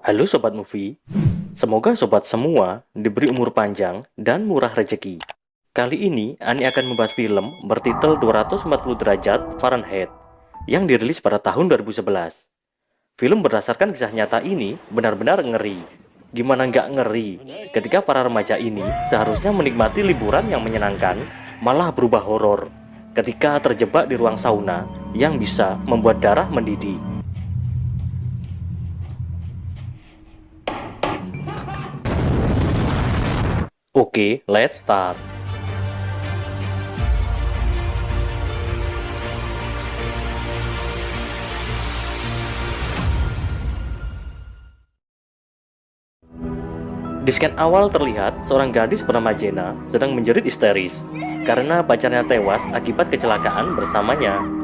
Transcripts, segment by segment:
Halo Sobat Movie, semoga Sobat semua diberi umur panjang dan murah rezeki. Kali ini, Ani akan membahas film bertitel 240 derajat Fahrenheit yang dirilis pada tahun 2011. Film berdasarkan kisah nyata ini benar-benar ngeri. Gimana nggak ngeri ketika para remaja ini seharusnya menikmati liburan yang menyenangkan, malah berubah horor ketika terjebak di ruang sauna yang bisa membuat darah mendidih. Oke, let's start. Di scan awal terlihat seorang gadis bernama Jenna sedang menjerit histeris karena pacarnya tewas akibat kecelakaan bersamanya.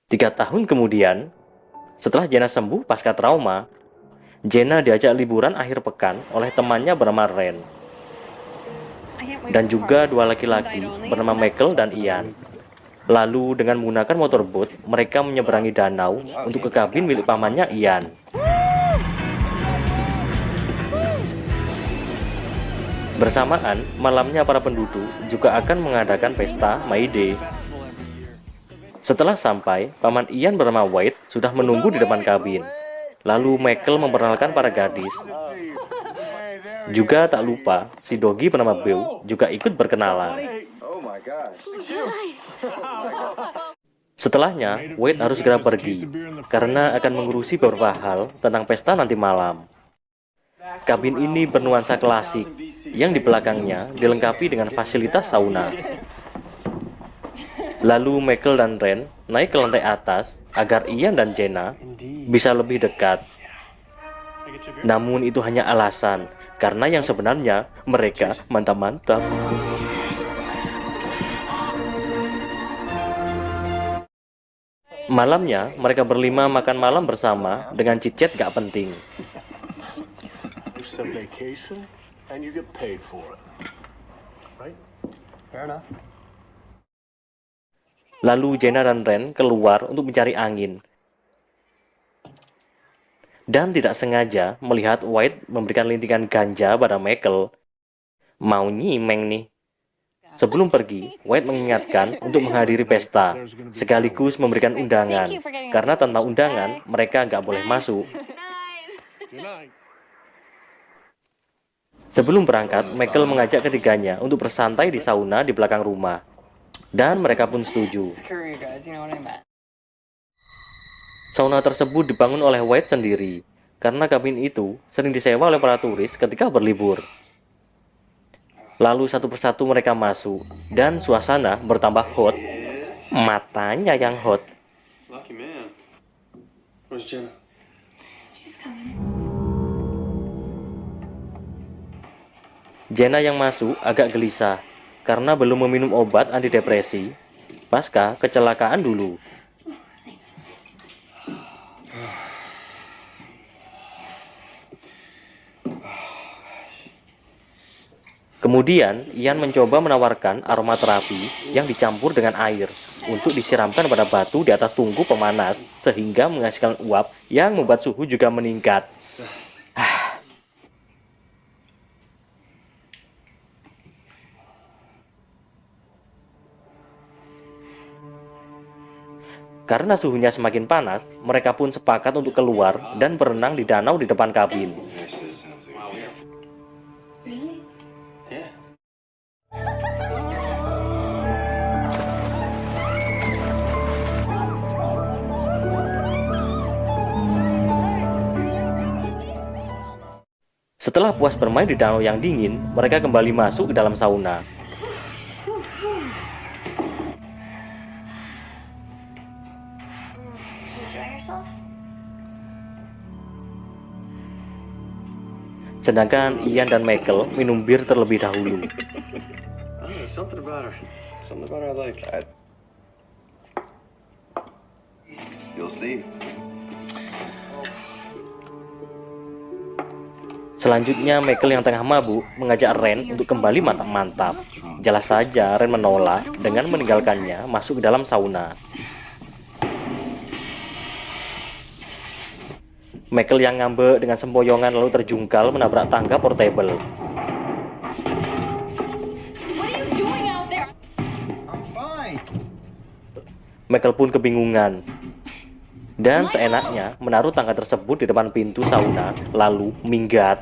Tiga tahun kemudian, setelah Jenna sembuh pasca trauma, Jenna diajak liburan akhir pekan oleh temannya bernama Ren dan juga dua laki-laki bernama Michael dan Ian. Lalu dengan menggunakan motorboat, mereka menyeberangi danau untuk ke kabin milik pamannya Ian. Bersamaan, malamnya para penduduk juga akan mengadakan pesta May Day. Setelah sampai, paman Ian bernama White sudah menunggu di depan kabin. Lalu Michael memperkenalkan para gadis. Juga tak lupa, si Doggy bernama Beau juga ikut berkenalan. Setelahnya, White harus segera pergi karena akan mengurusi beberapa hal tentang pesta nanti malam. Kabin ini bernuansa klasik yang di belakangnya dilengkapi dengan fasilitas sauna. Lalu Michael dan Ren naik ke lantai atas agar Ian dan Jenna bisa lebih dekat. Namun itu hanya alasan, karena yang sebenarnya mereka mantap-mantap. Malamnya, mereka berlima makan malam bersama dengan cicet gak penting. Lalu Jenna dan Ren keluar untuk mencari angin. Dan tidak sengaja melihat White memberikan lintingan ganja pada Michael. Mau nyimeng nih. Sebelum pergi, White mengingatkan untuk menghadiri pesta, sekaligus memberikan undangan. Karena tanpa undangan, mereka nggak boleh masuk. Sebelum berangkat, Michael mengajak ketiganya untuk bersantai di sauna di belakang rumah. Dan mereka pun setuju. Sauna tersebut dibangun oleh White sendiri, karena kabin itu sering disewa oleh para turis ketika berlibur. Lalu satu persatu mereka masuk, dan suasana bertambah hot. Matanya yang hot. Jenna yang masuk agak gelisah, karena belum meminum obat antidepresi pasca kecelakaan dulu. Kemudian, Ian mencoba menawarkan aromaterapi yang dicampur dengan air untuk disiramkan pada batu di atas tungku pemanas sehingga menghasilkan uap yang membuat suhu juga meningkat. Karena suhunya semakin panas, mereka pun sepakat untuk keluar dan berenang di danau di depan kabin. Setelah puas bermain di danau yang dingin, mereka kembali masuk ke dalam sauna. Sedangkan Ian dan Michael minum bir terlebih dahulu. Selanjutnya, Michael yang tengah mabuk mengajak Ren untuk kembali mantap-mantap. Jelas saja Ren menolak dengan meninggalkannya masuk ke dalam sauna. Michael yang ngambek dengan sempoyongan lalu terjungkal menabrak tangga portable. Michael pun kebingungan dan seenaknya menaruh tangga tersebut di depan pintu sauna lalu minggat.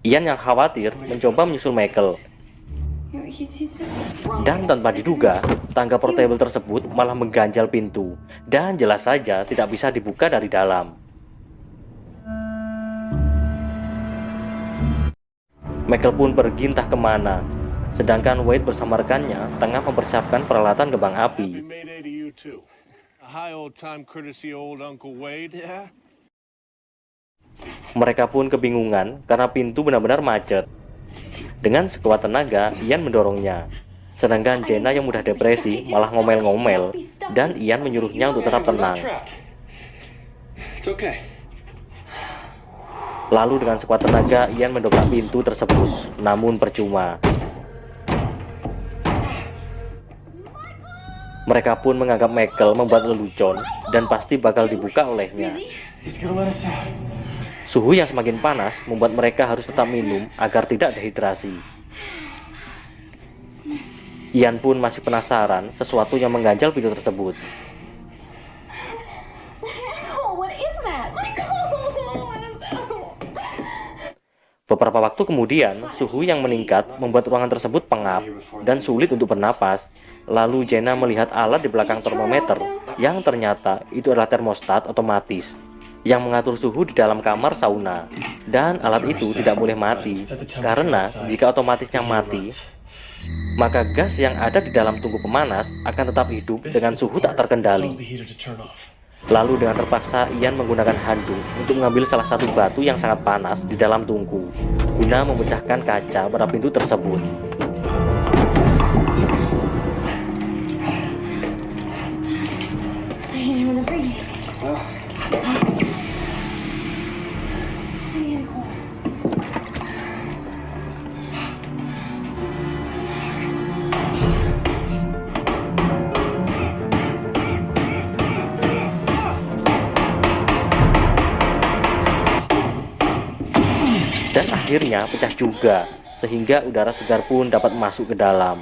Ian yang khawatir mencoba menyusul Michael. Dan tanpa diduga, tangga portable tersebut malah mengganjal pintu dan jelas saja tidak bisa dibuka dari dalam. Michael pun pergi entah kemana, sedangkan Wade bersama rekannya tengah mempersiapkan peralatan kembang api. Mereka pun kebingungan karena pintu benar-benar macet. Dengan sekuat tenaga, Ian mendorongnya. Sedangkan Jenna yang mudah depresi malah ngomel-ngomel dan Ian menyuruhnya untuk tetap tenang. Lalu dengan sekuat tenaga, Ian mendobrak pintu tersebut, namun percuma. Mereka pun menganggap Michael membuat lelucon dan pasti bakal dibuka olehnya. Suhu yang semakin panas membuat mereka harus tetap minum agar tidak dehidrasi. Ian pun masih penasaran sesuatu yang mengganjal pintu tersebut. Beberapa waktu kemudian, suhu yang meningkat membuat ruangan tersebut pengap dan sulit untuk bernapas. Lalu Jenna melihat alat di belakang termometer yang ternyata itu adalah termostat otomatis yang mengatur suhu di dalam kamar sauna. Dan alat itu tidak boleh mati karena jika otomatisnya mati, maka gas yang ada di dalam tungku pemanas akan tetap hidup dengan suhu tak terkendali. Lalu dengan terpaksa Ian menggunakan handuk untuk mengambil salah satu batu yang sangat panas di dalam tungku guna memecahkan kaca pada pintu tersebut. Dan akhirnya pecah juga, sehingga udara segar pun dapat masuk ke dalam.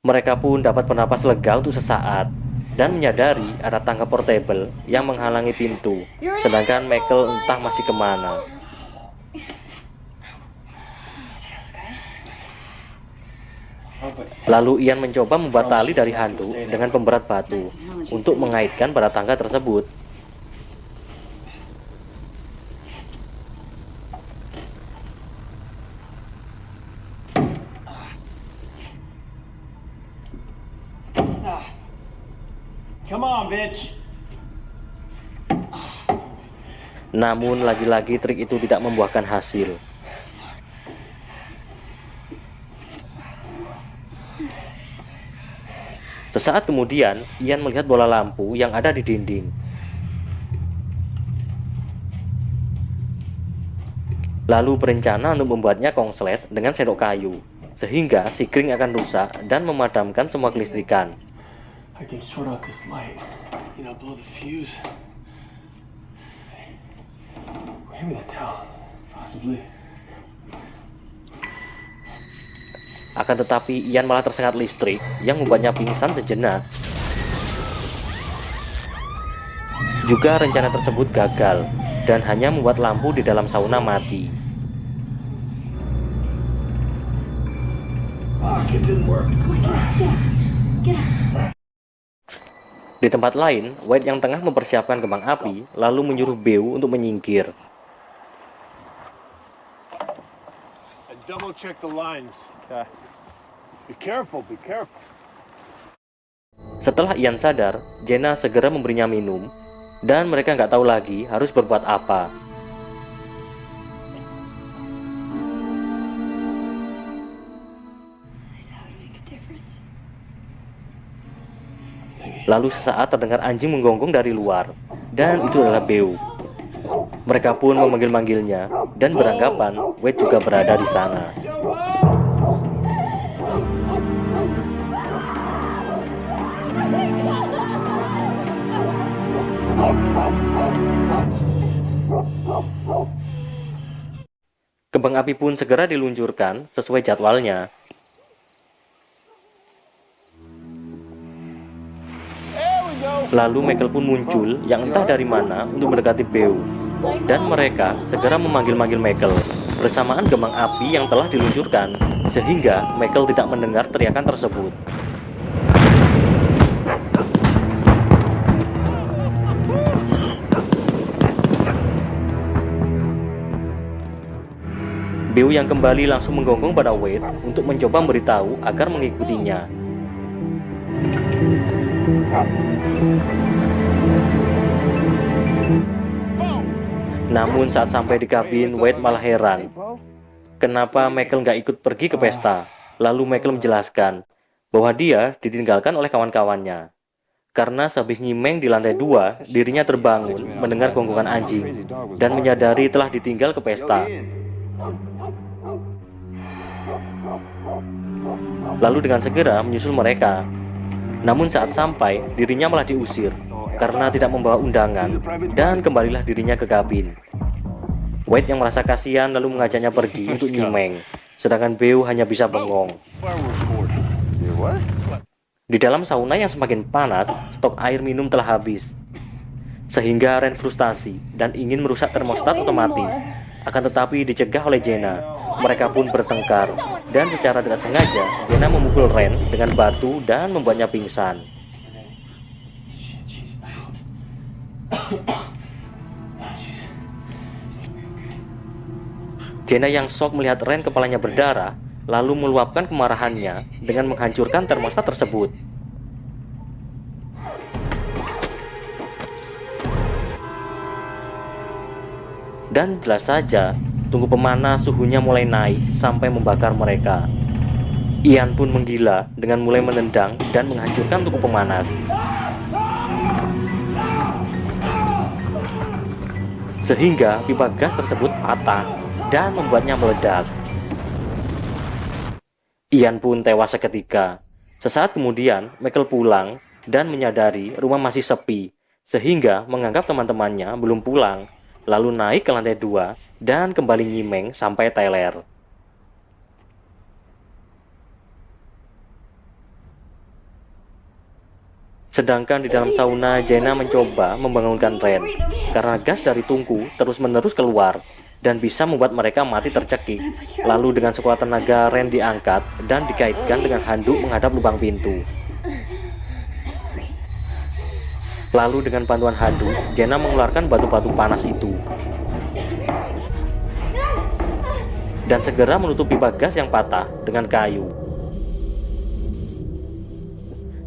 Mereka pun dapat bernapas lega untuk sesaat, dan menyadari ada tangga portable yang menghalangi pintu, sedangkan Michael entah masih kemana. Lalu Ian mencoba membuat tali dari handuk dengan pemberat batu untuk mengaitkan pada tangga tersebut. Come on, bitch. Namun lagi-lagi trik itu tidak membuahkan hasil. Sesaat kemudian, Ian melihat bola lampu yang ada di dinding. Lalu berencana untuk membuatnya kongslet dengan sendok kayu, sehingga si kring akan rusak dan memadamkan semua kelistrikan. I can sort out this light. You know, blow the fuse. Hand me that towel. Possibly. Akan tetapi Ian malah tersengat listrik yang membuatnya pingsan sejenak. Juga rencana tersebut gagal dan hanya membuat lampu di dalam sauna mati. Fuck, it didn't work. Di tempat lain, White yang tengah mempersiapkan kembang api lalu menyuruh Beau untuk menyingkir. Double check the lines. Be careful, be careful. Setelah Ian sadar, Jenna segera memberinya minum, dan mereka nggak tahu lagi harus berbuat apa. Lalu sesaat terdengar anjing menggonggong dari luar, dan itu adalah Beau. Mereka pun memanggil-manggilnya dan beranggapan Wade juga berada di sana. Kembang api pun segera diluncurkan sesuai jadwalnya. Lalu Michael pun muncul yang entah dari mana untuk mendekati Beau. Dan mereka segera memanggil-manggil Michael bersamaan kembang api yang telah diluncurkan, sehingga Michael tidak mendengar teriakan tersebut. Beau yang kembali langsung menggonggong pada Wade untuk mencoba memberitahu agar mengikutinya. Namun saat sampai di kabin, Wade malah heran. Kenapa Michael nggak ikut pergi ke pesta? Lalu Michael menjelaskan bahwa dia ditinggalkan oleh kawan-kawannya. Karena sehabis nyimeng di lantai 2, dirinya terbangun mendengar gonggongan anjing dan menyadari telah ditinggal ke pesta. Lalu dengan segera menyusul mereka. Namun saat sampai, dirinya malah diusir karena tidak membawa undangan, dan kembalilah dirinya ke kabin. Wade yang merasa kasihan lalu mengajaknya pergi untuk nyimeng, sedangkan Beau hanya bisa bengong. Di dalam sauna yang semakin panas, stok air minum telah habis, sehingga Ren frustasi dan ingin merusak termostat otomatis. Akan tetapi dicegah oleh Jenna. Mereka pun bertengkar, dan secara tidak sengaja Jenna memukul Ren dengan batu dan membuatnya pingsan. Jenna yang shock melihat Ren kepalanya berdarah, lalu meluapkan kemarahannya dengan menghancurkan termostat tersebut. Dan jelas saja, tungku pemanas suhunya mulai naik sampai membakar mereka. Ian pun menggila dengan mulai menendang dan menghancurkan tungku pemanas. Sehingga pipa gas tersebut patah dan membuatnya meledak. Ian pun tewas seketika. Sesaat kemudian, Michael pulang dan menyadari rumah masih sepi, sehingga menganggap teman-temannya belum pulang, lalu naik ke lantai 2 dan kembali nyimeng sampai teler. Sedangkan di dalam sauna, Jenna mencoba membangunkan Ren karena gas dari tungku terus-menerus keluar dan bisa membuat mereka mati tercekik. Lalu dengan sekuat tenaga, Ren diangkat dan dikaitkan dengan handuk menghadap lubang pintu. Lalu dengan bantuan handuk, Jenna mengeluarkan batu-batu panas itu dan segera menutup pipa gas yang patah dengan kayu.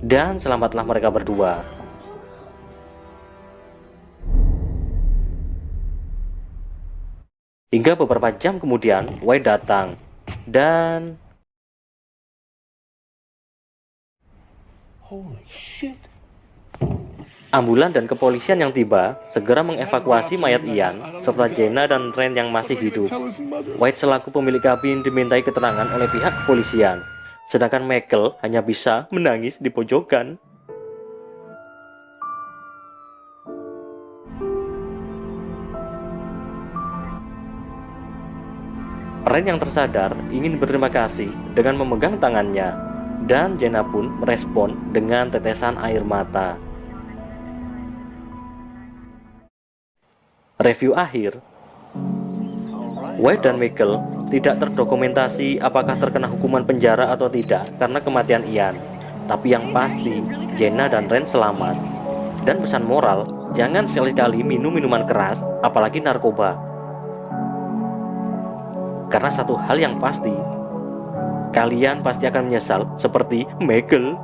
Dan selamatlah mereka berdua. Hingga beberapa jam kemudian, Wade datang dan Holy shit. ambulan dan kepolisian yang tiba segera mengevakuasi mayat Ian serta Jenna dan Ren yang masih hidup. Wade selaku pemilik kabin dimintai keterangan oleh pihak kepolisian, sedangkan Michael hanya bisa menangis di pojokan. Ren yang tersadar ingin berterima kasih dengan memegang tangannya, dan Jenna pun merespon dengan tetesan air mata. Review akhir. Wade dan Michael tidak terdokumentasi apakah terkena hukuman penjara atau tidak karena kematian Ian. Tapi yang pasti, Jenna dan Ren selamat. Dan pesan moral, jangan sekali-kali minum minuman keras, apalagi narkoba. Karena satu hal yang pasti, kalian pasti akan menyesal seperti Michael.